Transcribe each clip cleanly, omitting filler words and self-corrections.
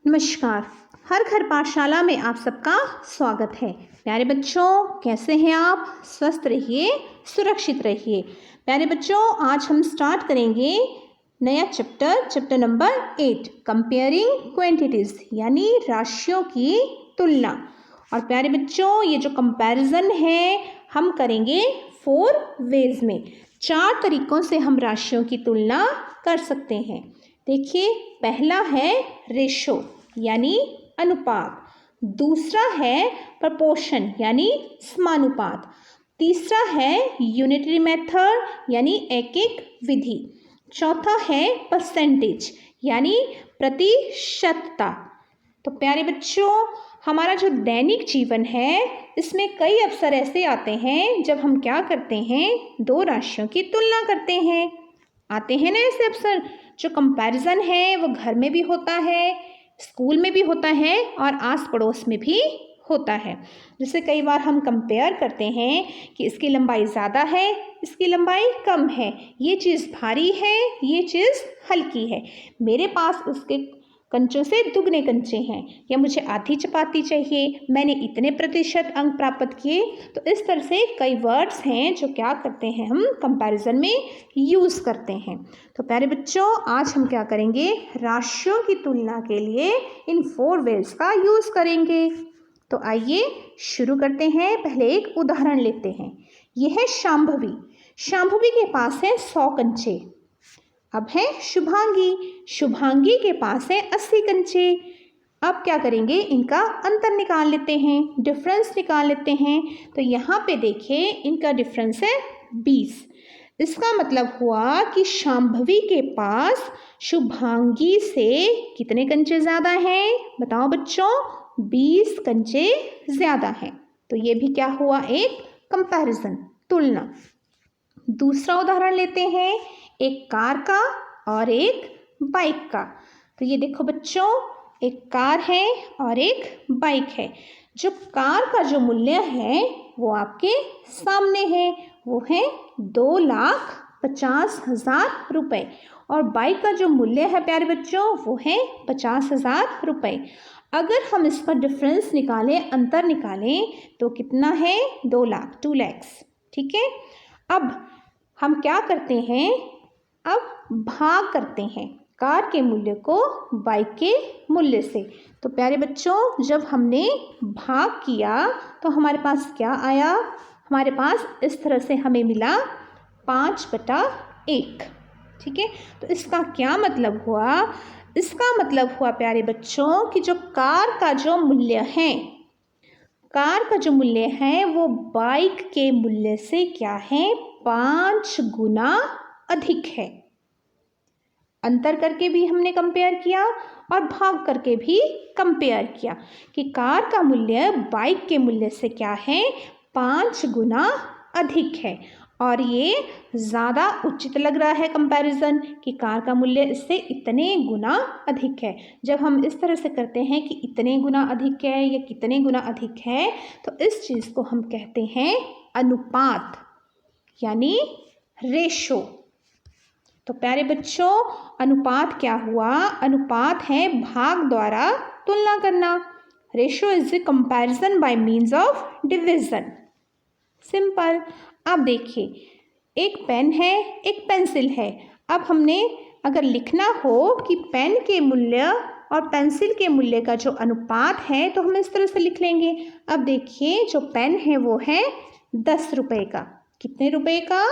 नमस्कार। हर घर पाठशाला में आप सबका स्वागत है। प्यारे बच्चों, कैसे हैं आप? स्वस्थ रहिए, सुरक्षित रहिए। प्यारे बच्चों, आज हम स्टार्ट करेंगे नया चैप्टर नंबर 8, कंपेयरिंग क्वांटिटीज, यानी राशियों की तुलना। और प्यारे बच्चों, ये जो कंपैरिजन है हम करेंगे 4 वेज में। 4 तरीकों से हम राशियों की तुलना कर सकते हैं। देखिए, पहला है रेशो यानी अनुपात, दूसरा है प्रपोर्शन यानी समानुपात, तीसरा है यूनिटरी मेथड यानी एक एक विधि, चौथा है परसेंटेज यानी प्रतिशतता। तो प्यारे बच्चों, हमारा जो दैनिक जीवन है इसमें कई अवसर ऐसे आते हैं जब हम क्या करते हैं, 2 राशियों की तुलना करते हैं। आते हैं ना ऐसे अवसर। जो कंपैरिजन है वो घर में भी होता है, स्कूल में भी होता है और आस पड़ोस में भी होता है। जैसे कई बार हम कंपेयर करते हैं कि इसकी लंबाई ज़्यादा है, इसकी लंबाई कम है, ये चीज़ भारी है, ये चीज़ हल्की है, मेरे पास उसके कंचों से दुगने कंचे हैं, या मुझे आधी चपाती चाहिए, मैंने इतने प्रतिशत अंक प्राप्त किए। तो इस तरह से कई वर्ड्स हैं जो क्या करते हैं, हम कंपैरिजन में यूज़ करते हैं। तो प्यारे बच्चों, आज हम क्या करेंगे, राशियों की तुलना के लिए इन 4 वेज का यूज़ करेंगे। तो आइए शुरू करते हैं। पहले एक उदाहरण लेते हैं। यह है शांभवी। शांभवी के पास है 100 कंचे। अब है शुभांगी के पास है 80 कंचे। अब क्या करेंगे, इनका अंतर निकाल लेते हैं, डिफरेंस निकाल लेते हैं। तो यहाँ पे देखिए, इनका डिफरेंस है 20। इसका मतलब हुआ कि शांभवी के पास शुभांगी से कितने कंचे ज़्यादा हैं? बताओ बच्चों, 20 कंचे ज़्यादा हैं। तो ये भी क्या हुआ, एक कंपैरिजन, तुलना। दूसरा उदाहरण लेते हैं, एक कार का और एक बाइक का। तो ये देखो बच्चों, एक कार है और एक बाइक है। जो कार का जो मूल्य है वो आपके सामने है, वो है 2,50,000 रुपये। और बाइक का जो मूल्य है प्यारे बच्चों वो है 50,000 रुपये। अगर हम इसका डिफरेंस निकालें, अंतर निकालें, तो कितना है, 2 लाख, 2 लैक्स। ठीक है। अब हम क्या करते हैं, अब भाग करते हैं कार के मूल्य को बाइक के मूल्य से। तो प्यारे बच्चों, जब हमने भाग किया तो हमारे पास क्या आया, हमारे पास इस तरह से हमें मिला 5/1। ठीक है। तो इसका क्या मतलब हुआ, इसका मतलब हुआ प्यारे बच्चों कि जो कार का जो मूल्य है, कार का जो मूल्य है वो बाइक के मूल्य से क्या है, 5 गुना अधिक है। अंतर करके भी हमने कंपेयर किया और भाग करके भी कंपेयर किया कि कार का मूल्य बाइक के मूल्य से क्या है, 5 गुना अधिक है। और ये ज़्यादा उचित लग रहा है कंपैरिजन कि कार का मूल्य इससे इतने गुना अधिक है। जब हम इस तरह से करते हैं कि इतने गुना अधिक है या कितने गुना अधिक है, तो इस चीज़ को हम कहते हैं अनुपात यानी रेशो। तो प्यारे बच्चों, अनुपात क्या हुआ, अनुपात है भाग द्वारा तुलना करना। Ratio is the comparison bye means of division. Simple. अब देखिए, एक पेन है, एक पेंसिल है। अब हमने अगर लिखना हो कि पेन के मूल्य और पेंसिल के मूल्य का जो अनुपात है, तो हम इस तरह से लिख लेंगे। अब देखिए, जो पेन है वो है 10 रुपये का। कितने रुपए का,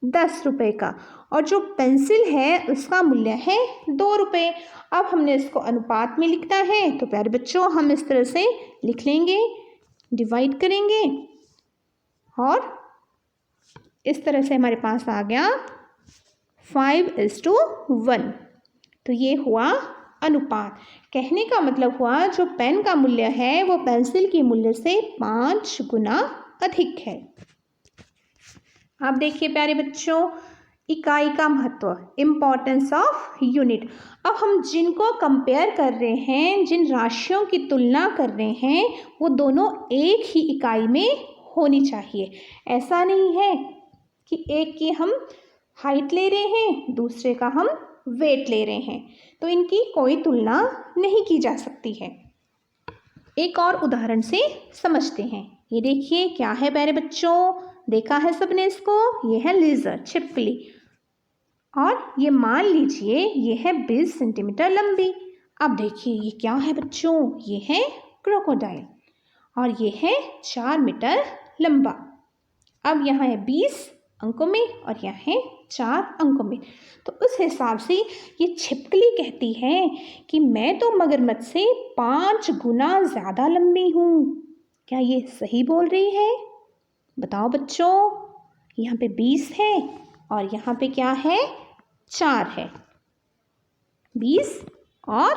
10 रुपये का। और जो पेंसिल है उसका मूल्य है 2 रुपये। अब हमने इसको अनुपात में लिखना है, तो प्यारे बच्चों हम इस तरह से लिख लेंगे, डिवाइड करेंगे और इस तरह से हमारे पास आ गया 5:1। तो ये हुआ अनुपात। कहने का मतलब हुआ जो पेन का मूल्य है वो पेंसिल के मूल्य से 5 गुना अधिक है। अब देखिए प्यारे बच्चों, इकाई का महत्व, इम्पॉर्टेंस ऑफ यूनिट। अब हम जिनको कंपेयर कर रहे हैं, जिन राशियों की तुलना कर रहे हैं, वो दोनों एक ही इकाई में होनी चाहिए। ऐसा नहीं है कि एक की हम हाइट ले रहे हैं, दूसरे का हम वेट ले रहे हैं, तो इनकी कोई तुलना नहीं की जा सकती है। एक और उदाहरण से समझते हैं। ये देखिए क्या है प्यारे बच्चों, देखा है सबने इसको, ये है लेज़र, छिपकली, और ये मान लीजिए ये है 20 सेंटीमीटर लंबी। अब देखिए ये क्या है बच्चों, ये है क्रोकोडाइल, और ये है 4 मीटर लंबा। अब यहाँ है 20 अंकों में और यहाँ है 4 अंकों में, तो उस हिसाब से ये छिपकली कहती है कि मैं तो मगरमच्छ से 5 गुना ज़्यादा लंबी हूँ। क्या ये सही बोल रही है? बताओ बच्चों, यहाँ पे 20 है और यहाँ पे क्या है, 4 है, 20 और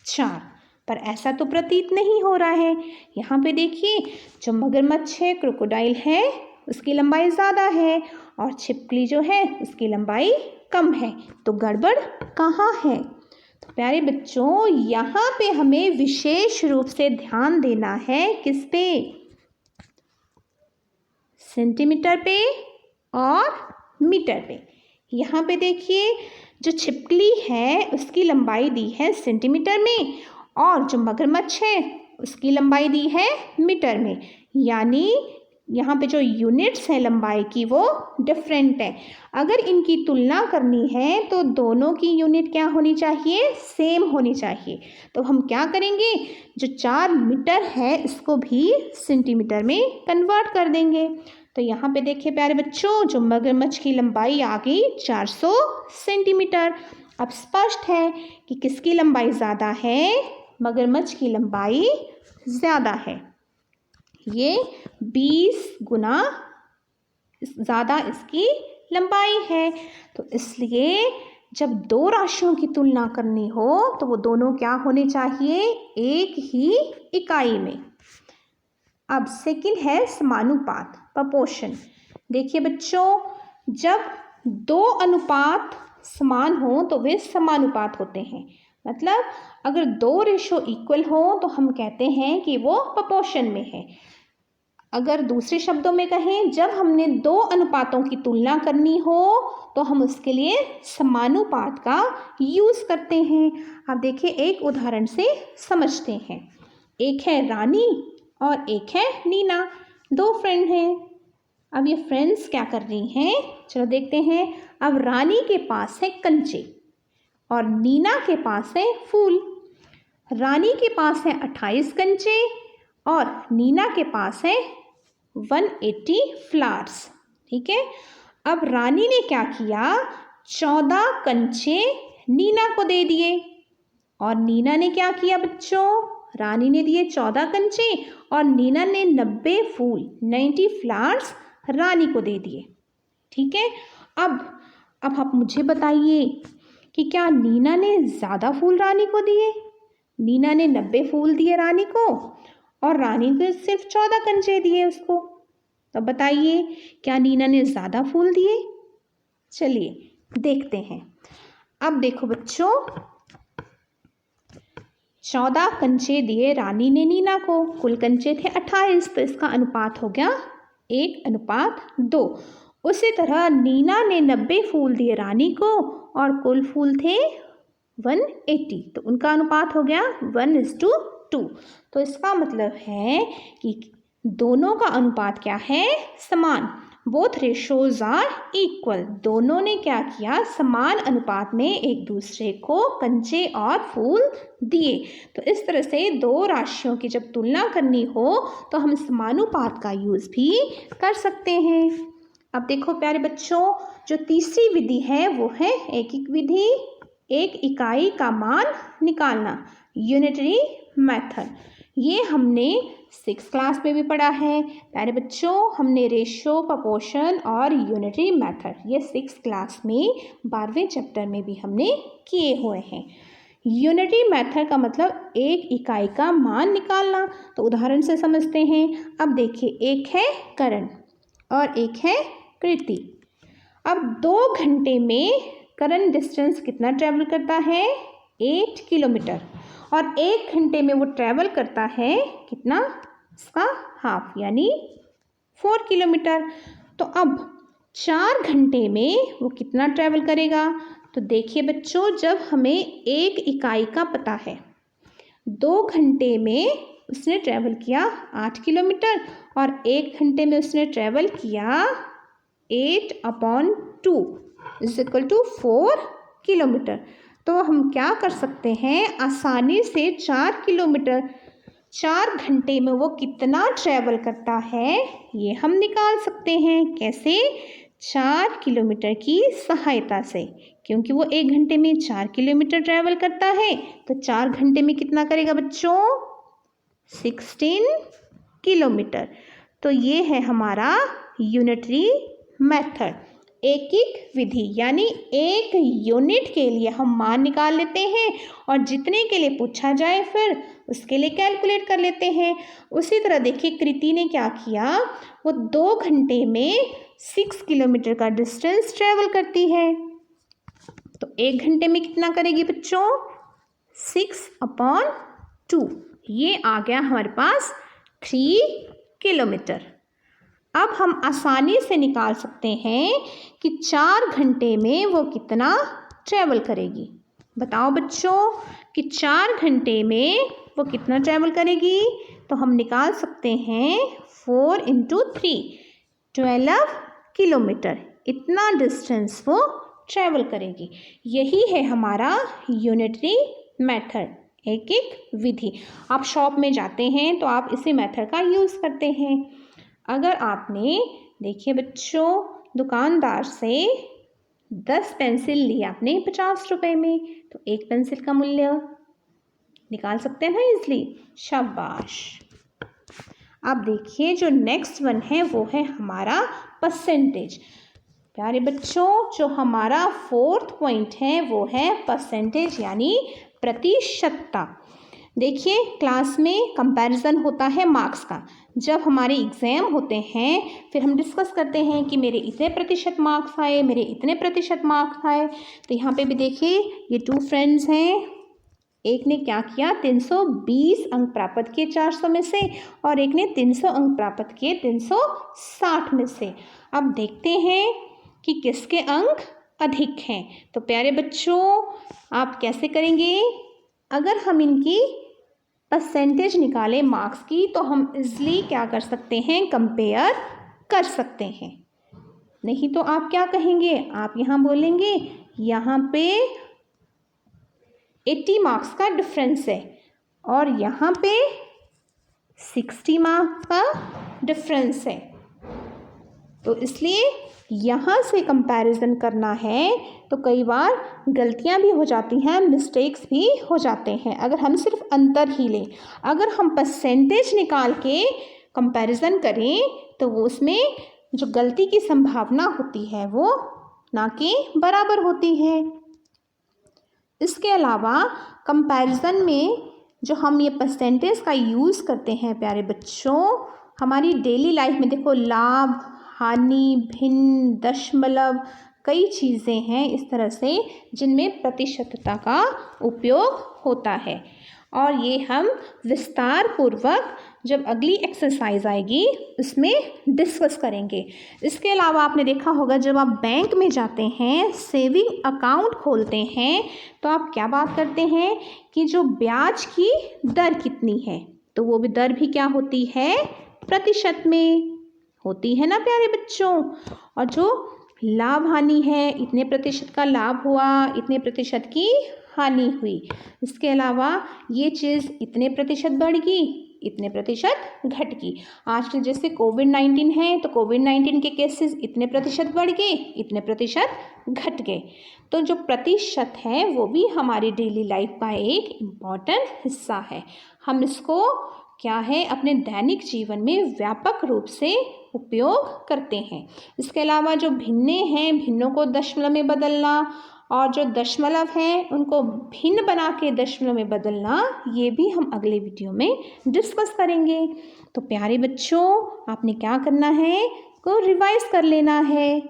4, पर ऐसा तो प्रतीत नहीं हो रहा है। यहाँ पे देखिए जो मगरमच्छ है, क्रोकोडाइल है, उसकी लंबाई ज़्यादा है और छिपकली जो है उसकी लंबाई कम है, तो गड़बड़ कहाँ है? तो प्यारे बच्चों, यहाँ पे हमें विशेष रूप से ध्यान देना है, किस पे? सेंटीमीटर पे और मीटर पे। यहाँ पे देखिए जो छिपकली है उसकी लंबाई दी है सेंटीमीटर में और जो मगरमच्छ है उसकी लंबाई दी है मीटर में, यानी यहाँ पे जो यूनिट्स हैं लंबाई की वो डिफरेंट है। अगर इनकी तुलना करनी है तो दोनों की यूनिट क्या होनी चाहिए, सेम होनी चाहिए। तो हम क्या करेंगे, जो 4 मीटर है इसको भी सेंटीमीटर में कन्वर्ट कर देंगे। तो यहाँ पे देखिए प्यारे बच्चों, जो मगरमच्छ की लंबाई आ गई 400 सेंटीमीटर। अब स्पष्ट है कि किसकी लंबाई ज़्यादा है, मगरमच्छ की लंबाई ज़्यादा है, ये 20 गुना ज़्यादा इसकी लंबाई है। तो इसलिए जब दो राशियों की तुलना करनी हो तो वो दोनों क्या होने चाहिए, एक ही इकाई में। अब सेकंड है समानुपात, प्रपोर्शन। देखिए बच्चों, जब दो अनुपात समान हो तो वे समानुपात होते हैं। मतलब अगर 2 रेशो इक्वल हो तो हम कहते हैं कि वो प्रपोर्शन में है। अगर दूसरे शब्दों में कहें, जब हमने 2 अनुपातों की तुलना करनी हो तो हम उसके लिए समानुपात का यूज़ करते हैं। अब देखिए एक उदाहरण से समझते हैं। एक है रानी और एक है नीना, 2 फ्रेंड हैं। अब ये फ्रेंड्स क्या कर रही हैं, चलो देखते हैं। अब रानी के पास है कंचे और नीना के पास है फूल। रानी के पास है 28 कंचे और नीना के पास है 180 फ्लावर्स। ठीक है। अब रानी ने क्या किया, 14 कंचे नीना को दे दिए और नीना ने क्या किया बच्चों, रानी ने दिए 14 कंचे और नीना ने 90 फूल 90 फ्लावर्स रानी को दे दिए। ठीक है। अब आप मुझे बताइए कि क्या नीना ने ज़्यादा फूल रानी को दिए? नीना ने 90 फूल दिए रानी को और रानी ने सिर्फ 14 कंचे दिए उसको। तो बताइए क्या नीना ने ज़्यादा फूल दिए? चलिए देखते हैं। अब देखो बच्चों, 14 कंचे दिए रानी ने नीना को, कुल कंचे थे 28, तो इसका अनुपात हो गया 1:2। उसी तरह नीना ने 90 फूल दिए रानी को और कुल फूल थे 180, तो उनका अनुपात हो गया 1:2। तो इसका मतलब है कि दोनों का अनुपात क्या है, समान। Both ratios are equal. दोनों ने क्या किया, समान अनुपात में एक दूसरे को कंचे और फूल दिए। तो इस तरह से दो राशियों की जब तुलना करनी हो तो हम समानुपात का यूज़ भी कर सकते हैं। अब देखो प्यारे बच्चों, जो तीसरी विधि है वो है एकीक विधि, एक इकाई का मान निकालना, यूनिटरी मेथड। ये हमने 6th क्लास में भी पढ़ा है प्यारे बच्चों। हमने रेशो, प्रपोर्शन और यूनिटरी मेथड ये 6th क्लास में 12वें चैप्टर में भी हमने किए हुए हैं। यूनिटरी मेथड का मतलब एक इकाई का मान निकालना। तो उदाहरण से समझते हैं। अब देखिए, एक है करण और एक है कृति। अब 2 घंटे में करण डिस्टेंस कितना ट्रैवल करता है, 8 किलोमीटर, और 1 घंटे में वो ट्रैवल करता है कितना, इसका हाफ यानी 4 किलोमीटर। तो अब 4 घंटे में वो कितना ट्रैवल करेगा, तो देखिए बच्चों, जब हमें 1 इकाई का पता है, 2 घंटे में उसने ट्रैवल किया 8 किलोमीटर और 1 घंटे में उसने ट्रैवल किया 8/2 = 4 किलोमीटर। तो हम क्या कर सकते हैं, आसानी से 4 किलोमीटर 4 घंटे में वो कितना ट्रैवल करता है ये हम निकाल सकते हैं। कैसे? 4 किलोमीटर की सहायता से, क्योंकि वो 1 घंटे में 4 किलोमीटर ट्रैवल करता है तो 4 घंटे में कितना करेगा बच्चों? 16 किलोमीटर। तो ये है हमारा यूनिटरी मेथड, एकिक विधि, यानी 1 यूनिट के लिए हम मान निकाल लेते हैं और जितने के लिए पूछा जाए फिर उसके लिए कैलकुलेट कर लेते हैं। उसी तरह देखिए कृति ने क्या किया, वो 2 घंटे में 6 किलोमीटर का डिस्टेंस ट्रेवल करती है। तो 1 घंटे में कितना करेगी बच्चों? 6/2। ये आ गया हमारे पास 3 किलोमीटर। अब हम आसानी से निकाल सकते हैं कि 4 घंटे में वो कितना ट्रैवल करेगी। बताओ बच्चों कि 4 घंटे में वो कितना ट्रैवल करेगी। तो हम निकाल सकते हैं 4 × 3 12 किलोमीटर, इतना डिस्टेंस वो ट्रैवल करेगी। यही है हमारा यूनिटरी मेथड, एकिक विधि। आप शॉप में जाते हैं तो आप इसी मेथड का यूज़ करते हैं। अगर आपने देखिए बच्चों दुकानदार से 10 पेंसिल ली आपने 50 रुपए में, तो 1 पेंसिल का मूल्य निकाल सकते हैं ना इजली। शाबाश। अब देखिए जो नेक्स्ट वन है वो है हमारा परसेंटेज। प्यारे बच्चों, जो हमारा 4th पॉइंट है वो है परसेंटेज, यानी प्रतिशतता। देखिए क्लास में कंपैरिजन होता है मार्क्स का। जब हमारे एग्ज़ाम होते हैं फिर हम डिस्कस करते हैं कि मेरे इतने प्रतिशत मार्क्स आए, मेरे इतने प्रतिशत मार्क्स आए। तो यहाँ पे भी देखिए ये 2 फ्रेंड्स हैं, एक ने क्या किया 320 अंक प्राप्त किए 400 में से और एक ने 300 अंक प्राप्त किए 360 में से। अब देखते हैं कि किसके अंक अधिक हैं। तो प्यारे बच्चों आप कैसे करेंगे, अगर हम इनकी परसेंटेज निकालें मार्क्स की तो हम इजली क्या कर सकते हैं, कंपेयर कर सकते हैं। नहीं तो आप क्या कहेंगे, आप यहाँ बोलेंगे यहाँ पे 80 मार्क्स का डिफरेंस है और यहाँ पे 60 मार्क्स का डिफरेंस है, तो इसलिए यहाँ से कंपैरिजन करना है तो कई बार गलतियाँ भी हो जाती हैं, मिस्टेक्स भी हो जाते हैं अगर हम सिर्फ अंतर ही लें। अगर हम परसेंटेज निकाल के कंपैरिजन करें तो वो उसमें जो गलती की संभावना होती है वो ना कि बराबर होती है। इसके अलावा कंपैरिजन में जो हम ये परसेंटेज का यूज़ करते हैं प्यारे बच्चों, हमारी डेली लाइफ में देखो लाभ, हानि, भिन्न, दशमलव, कई चीज़ें हैं इस तरह से जिनमें प्रतिशतता का उपयोग होता है और ये हम विस्तार पूर्वक जब अगली एक्सरसाइज आएगी उसमें डिस्कस करेंगे। इसके अलावा आपने देखा होगा जब आप बैंक में जाते हैं, सेविंग अकाउंट खोलते हैं तो आप क्या बात करते हैं कि जो ब्याज की दर कितनी है, तो वो भी दर भी क्या होती है, प्रतिशत में होती है ना प्यारे बच्चों। और जो लाभ हानि है, इतने प्रतिशत का लाभ हुआ, इतने प्रतिशत की हानि हुई। इसके अलावा ये चीज़ इतने प्रतिशत बढ़ गई, इतने प्रतिशत घट गई। आजकल जैसे कोविड-19 है तो कोविड-19 के केसेस इतने प्रतिशत बढ़ गए, इतने प्रतिशत घट गए। तो जो प्रतिशत है वो भी हमारी डेली लाइफ का एक इम्पॉर्टेंट हिस्सा है। हम इसको क्या है अपने दैनिक जीवन में व्यापक रूप से उपयोग करते हैं। इसके अलावा जो भिन्ने हैं, भिन्नों को दशमलव में बदलना और जो दशमलव हैं उनको भिन्न बना के दशमलव में बदलना, ये भी हम अगले वीडियो में डिस्कस करेंगे। तो प्यारे बच्चों आपने क्या करना है, को रिवाइज कर लेना है।